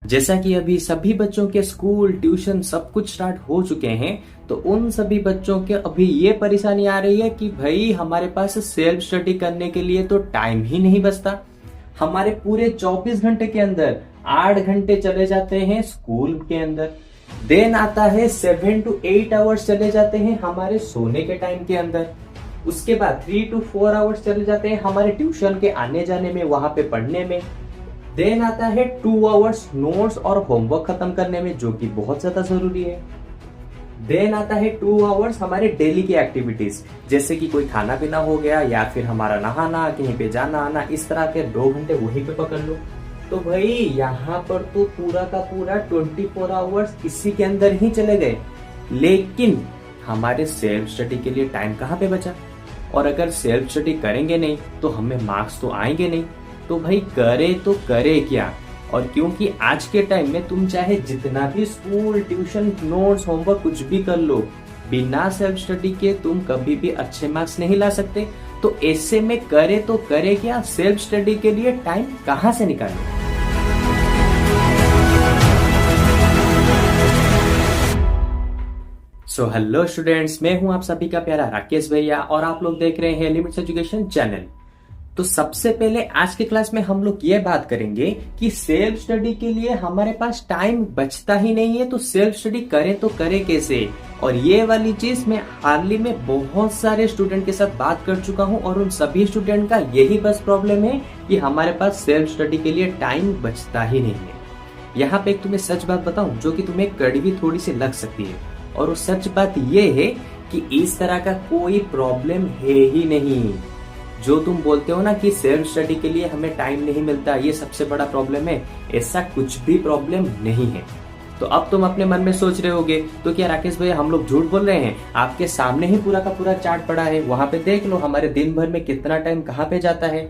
जैसा कि अभी सभी बच्चों के स्कूल ट्यूशन सब कुछ स्टार्ट हो चुके हैं, तो उन सभी बच्चों के अभी ये परेशानी आ रही है कि भाई हमारे पास सेल्फ स्टडी करने के लिए तो टाइम ही नहीं बचता। हमारे पूरे 24 घंटे के अंदर 8 घंटे चले जाते हैं स्कूल के अंदर, देन आता है 7 to 8 आवर्स चले जाते हैं हमारे सोने के टाइम के अंदर, उसके बाद 3 to 4 आवर्स चले जाते हैं हमारे ट्यूशन के आने जाने में, वहां पे पढ़ने में, देन आता है 2 आवर्स नोट्स और होमवर्क खत्म करने में जो कि बहुत ज्यादा जरूरी है, देन आता है 2 आवर्स हमारे डेली की एक्टिविटीज जैसे कि कोई खाना पीना हो गया या फिर हमारा नहाना, कहीं पे जाना आना, इस तरह के 2 घंटे वहीं पे पकड़ लो। तो भाई यहाँ पर तो पूरा का पूरा 24 आवर्स इसी के अंदर ही चले गए, लेकिन हमारे सेल्फ स्टडी के लिए टाइम कहाँ पे बचा? और अगर सेल्फ स्टडी करेंगे नहीं तो हमें मार्क्स तो आएंगे नहीं, तो भाई करे तो करे क्या? और क्योंकि आज के टाइम में तुम चाहे जितना भी स्कूल ट्यूशन नोट्स होमवर्क कुछ भी कर लो, बिना सेल्फ स्टडी के तुम कभी भी अच्छे मार्क्स नहीं ला सकते। तो ऐसे में करे तो करे क्या, सेल्फ स्टडी के लिए टाइम कहां से निकालें? सो हेलो स्टूडेंट्स, मैं हूं आप सभी का प्यारा राकेश भैया और आप लोग देख रहे हैं लिमिट्स एजुकेशन चैनल। तो सबसे पहले आज के क्लास में हम लोग ये बात करेंगे कि सेल्फ स्टडी के लिए हमारे पास टाइम बचता ही नहीं है, तो सेल्फ स्टडी करें तो करें कैसे। और ये वाली चीज मैं हाल ही में बहुत सारे स्टूडेंट के साथ बात कर चुका हूं और उन सभी स्टूडेंट का यही बस प्रॉब्लम है कि हमारे पास सेल्फ स्टडी के लिए टाइम बचता ही नहीं है। यहाँ पे एक तुम्हें सच बात बताऊं जो कि तुम्हें कड़वी थोड़ी सी लग सकती है, और वो सच बात ये है कि इस तरह का कोई प्रॉब्लम है ही नहीं। जो तुम बोलते हो ना कि सेल्फ स्टडी के लिए हमें टाइम नहीं मिलता, ये सबसे बड़ा प्रॉब्लम है, ऐसा कुछ भी प्रॉब्लम नहीं है। तो अब तुम अपने मन में सोच रहे होगे तो क्या राकेश भैया हम लोग झूठ बोल रहे हैं? आपके सामने ही पूरा का पूरा चार्ट पड़ा है, वहां पे देख लो हमारे दिन भर में कितना टाइम कहाँ पे जाता है।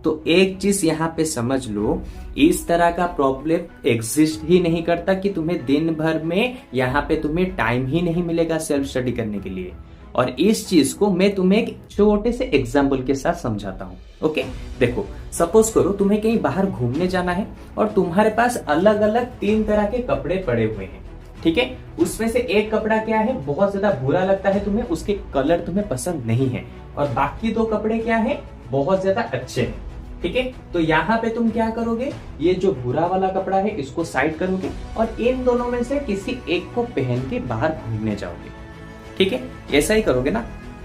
तो एक चीज यहाँ पे समझ लो, इस तरह का प्रॉब्लम एग्जिस्ट ही नहीं करता कि तुम्हें दिन भर में यहाँ पे तुम्हें टाइम ही नहीं मिलेगा सेल्फ स्टडी करने के लिए। और इस चीज को मैं तुम्हें एक छोटे से एग्जाम्पल के साथ समझाता हूँ। ओके, देखो सपोज करो तुम्हें कहीं बाहर घूमने जाना है और तुम्हारे पास अलग अलग 3 तरह के कपड़े पड़े हुए हैं, ठीक है। उसमें से एक कपड़ा क्या है, बहुत ज्यादा बुरा लगता है तुम्हें, उसके कलर तुम्हें पसंद नहीं है, और बाकी 2 कपड़े क्या है, बहुत ज्यादा अच्छे हैं, ठीक है। तो यहाँ पे तुम क्या करोगे, ये जो बुरा वाला कपड़ा है इसको साइड करोगे और इन दोनों में से किसी एक को पहन के बाहर घूमने जाओगे, ठीक है। ऐसा ही करोगे ना।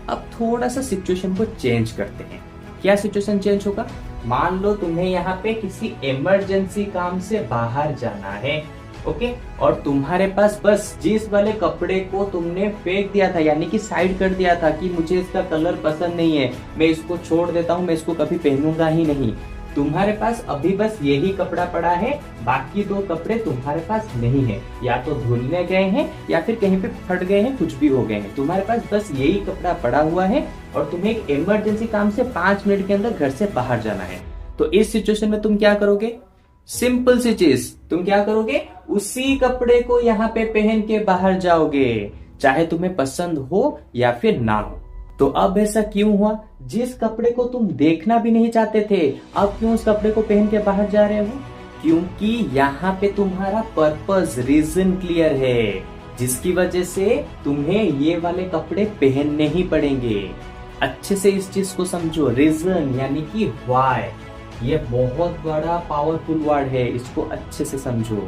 अब थोड़ा सा सिचुएशन को चेंज करते हैं। क्या सिचुएशन चेंज होगा? मान लो तुम्हें यहाँ पे किसी इमरजेंसी काम से बाहर जाना है, ओके, और तुम्हारे पास बस जिस वाले कपड़े को तुमने फेंक दिया था, यानी कि साइड कर दिया था कि मुझे इसका कलर पसंद नहीं है, मैं इसको छोड़ देता हूँ, मैं इसको कभी पहनूंगा ही नहीं, तुम्हारे पास अभी बस यही कपड़ा पड़ा है, बाकी 2 कपड़े तुम्हारे पास नहीं है, या तो धुलने गए हैं या फिर कहीं पे फट गए हैं, कुछ भी हो गए हैं, तुम्हारे पास बस यही कपड़ा पड़ा हुआ है और तुम्हें एक इमरजेंसी काम से 5 मिनट के अंदर घर से बाहर जाना है। तो इस सिचुएशन में तुम क्या करोगे? सिंपल सी चीज, तुम क्या करोगे, उसी कपड़े को यहाँ पे पहन के बाहर जाओगे, चाहे तुम्हें पसंद हो या फिर ना हो। तो अब ऐसा क्यों हुआ? जिस कपड़े को तुम देखना भी नहीं चाहते थे, अब क्यों उस कपड़े को पहन के बाहर जा रहे हो? क्योंकि यहाँ पे तुम्हारा पर्पस, रीजन क्लियर है, जिसकी वजह से तुम्हें ये वाले कपड़े पहनने ही पड़ेंगे। अच्छे से इस चीज को समझो, रीजन यानी कि व्हाई, ये बहुत बड़ा पावरफुल वर्ड है, इसको अच्छे से समझो।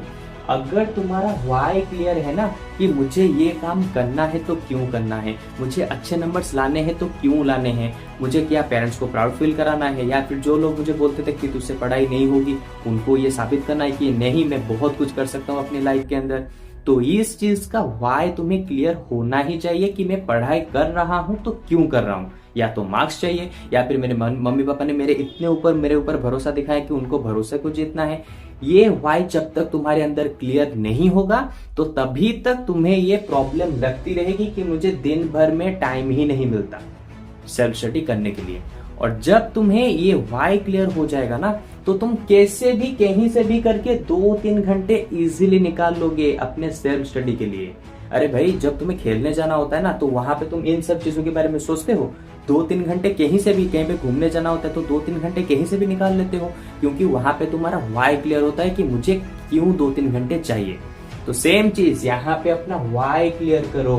अगर तुम्हारा व्हाई क्लियर है ना कि मुझे ये काम करना है तो क्यों करना है, मुझे अच्छे नंबर्स लाने हैं तो क्यों लाने हैं, मुझे क्या पेरेंट्स को प्राउड फील कराना है, या फिर जो लोग मुझे बोलते थे कि तुझसे पढ़ाई नहीं होगी उनको ये साबित करना है कि नहीं मैं बहुत कुछ कर सकता हूँ अपनी लाइफ के अंदर। तो इस चीज का व्हाई तुम्हें क्लियर होना ही चाहिए कि मैं पढ़ाई कर रहा हूँ तो क्यों कर रहा हूँ। या तो मार्क्स चाहिए, या फिर मेरे मम्मी पापा ने मेरे ऊपर भरोसा दिखाया कि उनको भरोसे को जीतना है। ये व्हाई जब तक तुम्हारे अंदर क्लियर नहीं होगा तो तभी तक तुम्हें ये प्रॉब्लम लगती रहेगी कि मुझे दिन भर में टाइम ही नहीं मिलता सेल्फ स्टडी करने के लिए। और जब तुम्हें ये व्हाई क्लियर हो जाएगा ना, तो तुम कैसे भी कहीं से भी करके 2-3 घंटे इजीली निकाल लोगे अपने सेल्फ स्टडी के लिए। अरे भाई, जब तुम्हें खेलने जाना होता है ना, तो वहां पे तुम इन सब चीजों के बारे में सोचते हो? 2-3 घंटे कहीं से भी, कहीं पे घूमने जाना होता है तो 2-3 घंटे कहीं से भी निकाल लेते हो, क्योंकि वहां पे तुम्हारा वाई क्लियर होता है कि मुझे क्यों 2-3 घंटे चाहिए। तो सेम चीज यहाँ पे अपना वाई क्लियर करो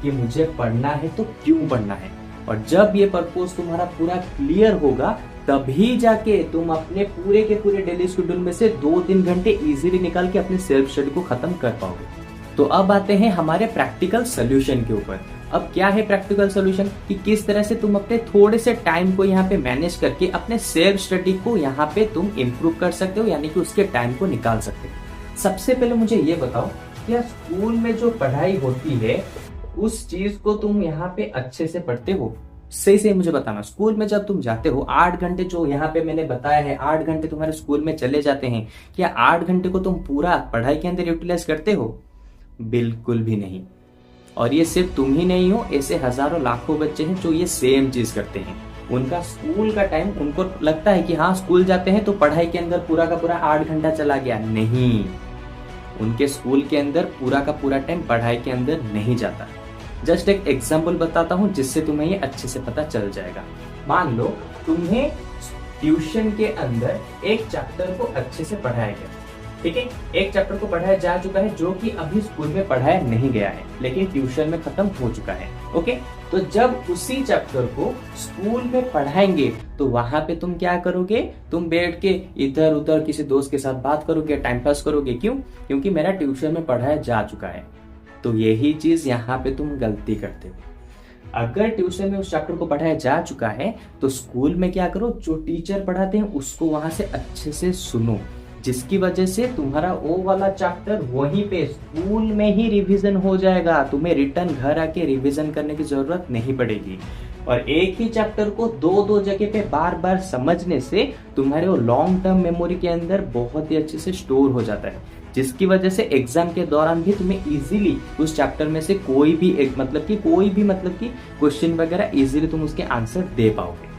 कि मुझे पढ़ना है तो क्यों पढ़ना है। और जब ये पर्पस तुम्हारा पूरा क्लियर होगा तभी जाके तुम अपने पूरे के पूरे डेली शेड्यूल में से 2-3 घंटे इजीली निकाल के अपने सेल्फ स्टडी को खत्म कर पाओगे। तो अब आते हैं हमारे प्रैक्टिकल सोल्यूशन के ऊपर। अब क्या है प्रैक्टिकल सोल्यूशन, कि किस तरह से तुम अपने थोड़े से टाइम को यहाँ पे मैनेज करके अपने सेल्फ स्टडी को यहाँ पे तुम इम्प्रूव कर सकते हो, यानी कि उसके टाइम को निकाल सकते हो। सबसे पहले मुझे ये बताओ, क्या स्कूल में जो पढ़ाई होती है उस चीज को तुम यहाँ पे अच्छे से पढ़ते हो? सही से मुझे बताना। स्कूल में जब तुम जाते हो 8 घंटे जो यहाँ पे मैंने बताया है, 8 घंटे तुम्हारे स्कूल में चले जाते हैं, क्या 8 घंटे को तुम पूरा पढ़ाई के अंदर यूटिलाइज करते हो? बिल्कुल भी नहीं। और ये सिर्फ तुम ही नहीं हो, ऐसे हजारों लाखों बच्चे हैं जो ये सेम चीज करते हैं। उनका स्कूल का टाइम, उनको लगता है कि हाँ स्कूल जाते हैं तो पढ़ाई के अंदर पूरा का पूरा 8 घंटा चला गया। नहीं, उनके स्कूल के अंदर पूरा का पूरा टाइम पढ़ाई के अंदर नहीं जाता। जस्ट एक एग्जाम्पल बताता हूं जिससे तुम्हें ये अच्छे से पता चल जाएगा। मान लो तुम्हें ट्यूशन के अंदर एक चैप्टर को अच्छे से पढ़ाया गया, ठीक है, एक चैप्टर को पढ़ाया जा चुका है जो कि अभी स्कूल में पढ़ाया नहीं गया है लेकिन ट्यूशन में खत्म हो चुका है। ओके, तो जब उसी चैप्टर को स्कूल में पढ़ाएंगे तो वहां पे तुम क्या करोगे, तुम बैठ के इधर उधर किसी दोस्त के साथ बात करोगे, टाइम पास करोगे। क्यों? क्योंकि मेरा ट्यूशन में पढ़ाया जा चुका है। तो यही चीज यहाँ पे तुम गलती करते हो। अगर ट्यूशन में उस चैप्टर को पढ़ाया जा चुका है तो स्कूल में क्या करो, जो टीचर पढ़ाते हैं उसको वहां से अच्छे से सुनो, जिसकी वजह से तुम्हारा वो वाला चैप्टर वहीं पे स्कूल में ही रिवीजन हो जाएगा। तुम्हें रिटर्न घर आके रिवीजन करने की जरूरत नहीं पड़ेगी। और एक ही चैप्टर को दो जगह पे बार बार समझने से तुम्हारे वो लॉन्ग टर्म मेमोरी के अंदर बहुत ही अच्छे से स्टोर हो जाता है, जिसकी वजह से एग्जाम के दौरान भी तुम्हें इजीली उस चैप्टर में से कोई भी क्वेश्चन वगैरह इजीली तुम उसके आंसर दे पाओगे।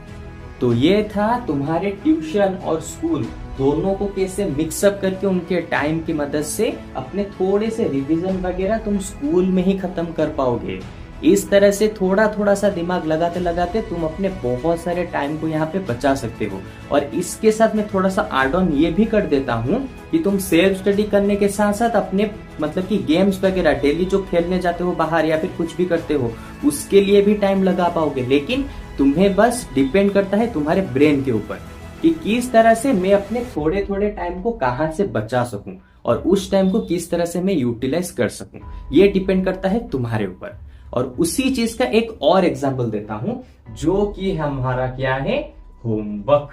तो ये था तुम्हारे ट्यूशन और स्कूल दोनों को कैसे मिक्सअप करके उनके टाइम की मदद से अपने थोड़े से रिवीजन वगैरह तुम स्कूल में ही खत्म कर पाओगे। इस तरह से थोड़ा थोड़ा सा दिमाग लगाते लगाते तुम अपने बहुत सारे टाइम को यहाँ पे बचा सकते हो। और इसके साथ मैं थोड़ा सा एड ऑन ये भी कर देता हूँ कि तुम सेल्फ स्टडी करने के साथ साथ अपने गेम्स वगैरह डेली जो खेलने जाते हो बाहर या फिर कुछ भी करते हो उसके लिए भी टाइम लगा पाओगे। लेकिन तुम्हें बस डिपेंड करता है तुम्हारे ब्रेन के ऊपर कि किस तरह से मैं अपने थोड़े थोड़े टाइम को कहाँ से बचा सकूं और उस टाइम को किस तरह से मैं यूटिलाइज कर सकूं। ये डिपेंड करता है तुम्हारे ऊपर। और उसी चीज का एक और एग्जांपल देता हूं जो कि हमारा क्या है, होमवर्क।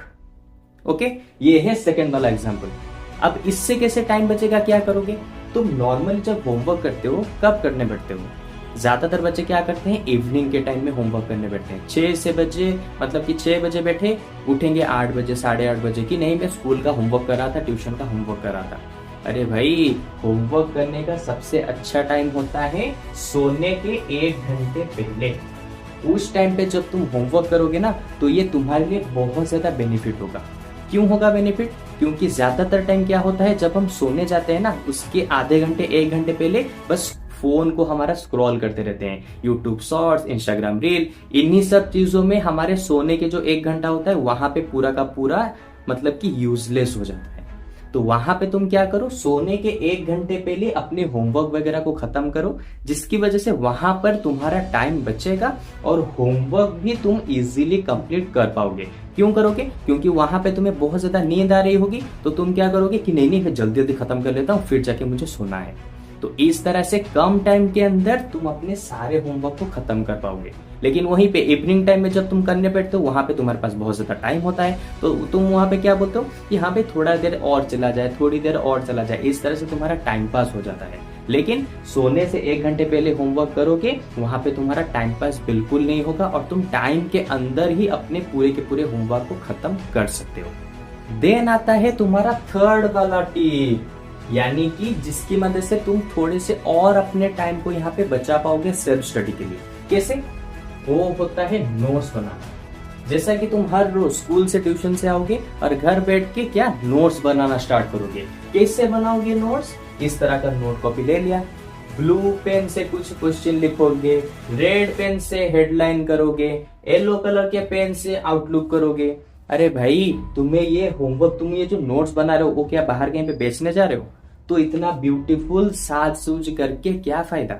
ओके, ये है सेकंड वाला एग्जांपल। अब इससे कैसे टाइम बचेगा, क्या करोगे, तुम नॉर्मली जब होमवर्क करते हो कब करने बैठते हो? ज्यादातर बच्चे क्या करते हैं, इवनिंग के टाइम में होमवर्क करने बैठते हैं। 6 बजे बैठे, उठेंगे 8 बजे 8:30 बजे की नहीं मैं स्कूल का होमवर्क कर रहा था, ट्यूशन का होमवर्क कर रहा था। अरे भाई, होमवर्क करने का सबसे अच्छा टाइम होता है सोने के 1 घंटे पहले। उस टाइम पे जब तुम होमवर्क करोगे ना तो ये तुम्हारे लिए बहुत ज्यादा बेनिफिट होगा। क्यों होगा बेनिफिट? क्योंकि ज्यादातर टाइम क्या होता है, जब हम सोने जाते हैं ना उसके आधे घंटे 1 घंटे पहले बस फोन को हमारा स्क्रॉल करते रहते हैं, यूट्यूब शॉर्ट्स, इंस्टाग्राम रील, इन्हीं सब चीजों में हमारे सोने के जो 1 घंटा होता है वहां पे पूरा का पूरा यूजलेस हो जाता है। तो वहां पे तुम क्या करो, सोने के 1 घंटे पहले अपने होमवर्क वगैरह को खत्म करो, जिसकी वजह से वहां पर तुम्हारा टाइम बचेगा और होमवर्क भी तुम इजीली कंप्लीट कर पाओगे। क्यों करोगे? क्योंकि वहां पे तुम्हें बहुत ज्यादा नींद आ रही होगी तो तुम क्या करोगे कि नहीं फिर जल्दी जल्दी खत्म कर लेता हूँ फिर जाके मुझे सोना है। तो इस तरह से कम टाइम के अंदर तुम अपने सारे होमवर्क को खत्म कर पाओगे। लेकिन वहीं पे इवनिंग टाइम में जब तुम करने बैठते हो वहां पे तुम्हारे पास बहुत ज्यादा टाइम होता है तो तुम वहां पे क्या बोलते हो कि यहाँ पे थोड़ा देर और चला जाए, थोड़ी देर और चला जाए, इस तरह से तुम्हारा टाइम पास हो जाता है। लेकिन सोने से 1 घंटे पहले होमवर्क करोगे वहां पे तुम्हारा टाइम पास बिल्कुल नहीं होगा और तुम टाइम के अंदर ही अपने पूरे के पूरे होमवर्क को खत्म कर सकते हो। देन आता है तुम्हारा थर्ड वाला टिप, यानी कि जिसकी मदद से तुम थोड़े से और अपने टाइम को यहाँ पे बचा पाओगे सेल्फ स्टडी के लिए। कैसे? वो होता है नोट्स बनाना। जैसा कि तुम हर रोज स्कूल से ट्यूशन से आओगे और घर बैठ के क्या नोट्स बनाना स्टार्ट करोगे। कैसे बनाओगे नोट्स? इस तरह का नोट कॉपी ले लिया, ब्लू पेन से कुछ क्वेश्चन लिखोगे, रेड पेन से हेडलाइन करोगे, येलो कलर के पेन से आउटलुक करोगे। अरे भाई, तुम्हें ये होमवर्क, तुम ये जो नोट्स बना रहे हो वो क्या बाहर कहीं पे बेचने जा रहे हो? तो इतना ब्यूटीफुल साज सूज करके क्या फायदा?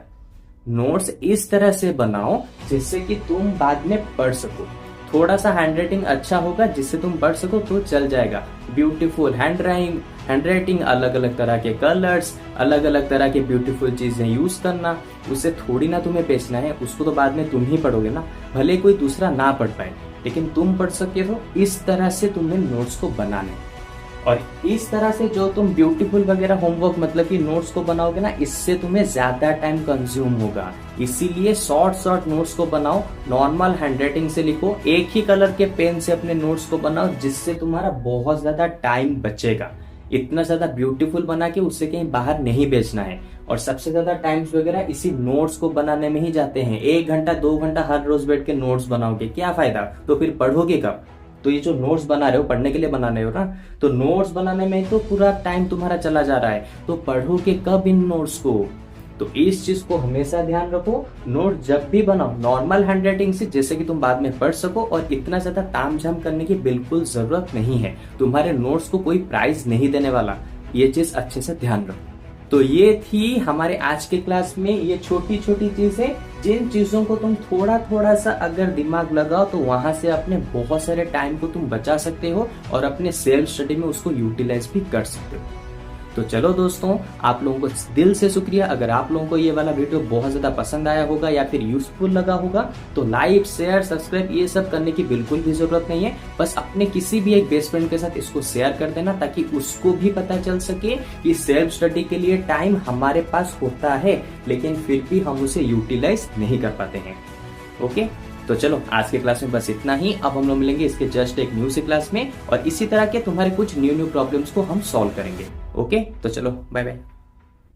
नोट्स इस तरह से बनाओ जिससे कि तुम बाद में पढ़ सको। थोड़ा सा हैंडराइटिंग अच्छा होगा जिससे तुम पढ़ सको तो चल जाएगा। ब्यूटीफुल हैंडराइटिंग, अलग अलग तरह के कलर्स, अलग अलग तरह के ब्यूटीफुल चीजें यूज करना, उससे थोड़ी ना तुम्हें बेचना है, उसको तो बाद में तुम ही पढ़ोगे ना। भले कोई दूसरा ना पढ़ पाए लेकिन तुम पढ़ सके हो। इस तरह से तुम्हें नोट्स को बनाने, और इस तरह से जो तुम ब्यूटीफुल वगैरह होमवर्क मतलब कि नोट्स को बनाओगे ना, इससे तुम्हें ज्यादा टाइम कंज्यूम होगा। इसीलिए शॉर्ट नोट्स को बनाओ, नॉर्मल हैंडराइटिंग से लिखो, एक ही कलर के पेन से अपने नोट्स को बनाओ, जिससे तुम्हारा बहुत ज्यादा टाइम बचेगा। इतना ज्यादा ब्यूटीफुल बना के उससे कहीं बाहर नहीं बेचना है। और सबसे ज्यादा टाइम्स वगैरह इसी नोट्स को बनाने में ही जाते हैं। 1 घंटा 2 घंटा हर रोज बैठ के नोट्स बनाओगे, क्या फायदा? तो फिर पढ़ोगे कब? तो ये जो नोट्स बना रहे हो, पढ़ने के लिए बना रहे हो ना, तो नोट्स बनाने में तो पूरा टाइम तुम्हारा चला जा रहा है, तो पढ़ोगे कब इन नोट्स को? तो इस चीज को हमेशा ध्यान रखो। नोट जब भी बनाओ नॉर्मल हैंडराइटिंग से, जैसे कि तुम बाद में पढ़ सको, और इतना ज्यादा तामझाम करने की बिल्कुल जरूरत नहीं है। तुम्हारे नोट्स को कोई प्राइज नहीं देने वाला, ये चीज अच्छे से ध्यान रखो। तो ये थी हमारे आज के क्लास में ये छोटी छोटी चीजें, जिन चीजों को तुम थोड़ा थोड़ा सा अगर दिमाग लगाओ तो वहां से अपने बहुत सारे टाइम को तुम बचा सकते हो और अपने सेल्फ स्टडी में उसको यूटिलाइज भी कर सकते हो। तो चलो दोस्तों, आप लोगों को दिल से शुक्रिया। अगर आप लोगों को ये वाला वीडियो बहुत ज्यादा पसंद आया होगा या फिर यूजफुल लगा होगा तो लाइक, शेयर, सब्सक्राइब ये सब करने की बिल्कुल भी जरूरत नहीं है। बस अपने किसी भी एक बेस्ट फ्रेंड के साथ इसको शेयर कर देना, ताकि उसको भी पता चल सके कि सेल्फ स्टडी के लिए टाइम हमारे पास होता है, लेकिन फिर भी हम उसे यूटिलाइज नहीं कर पाते हैं। ओके, तो चलो आज के क्लास में बस इतना ही। अब हम लोग मिलेंगे इसके जस्ट एक न्यू सी क्लास में, और इसी तरह के तुम्हारे कुछ न्यू प्रॉब्लम्स को हम सॉल्व करेंगे। ओके, तो चलो बाय बाय।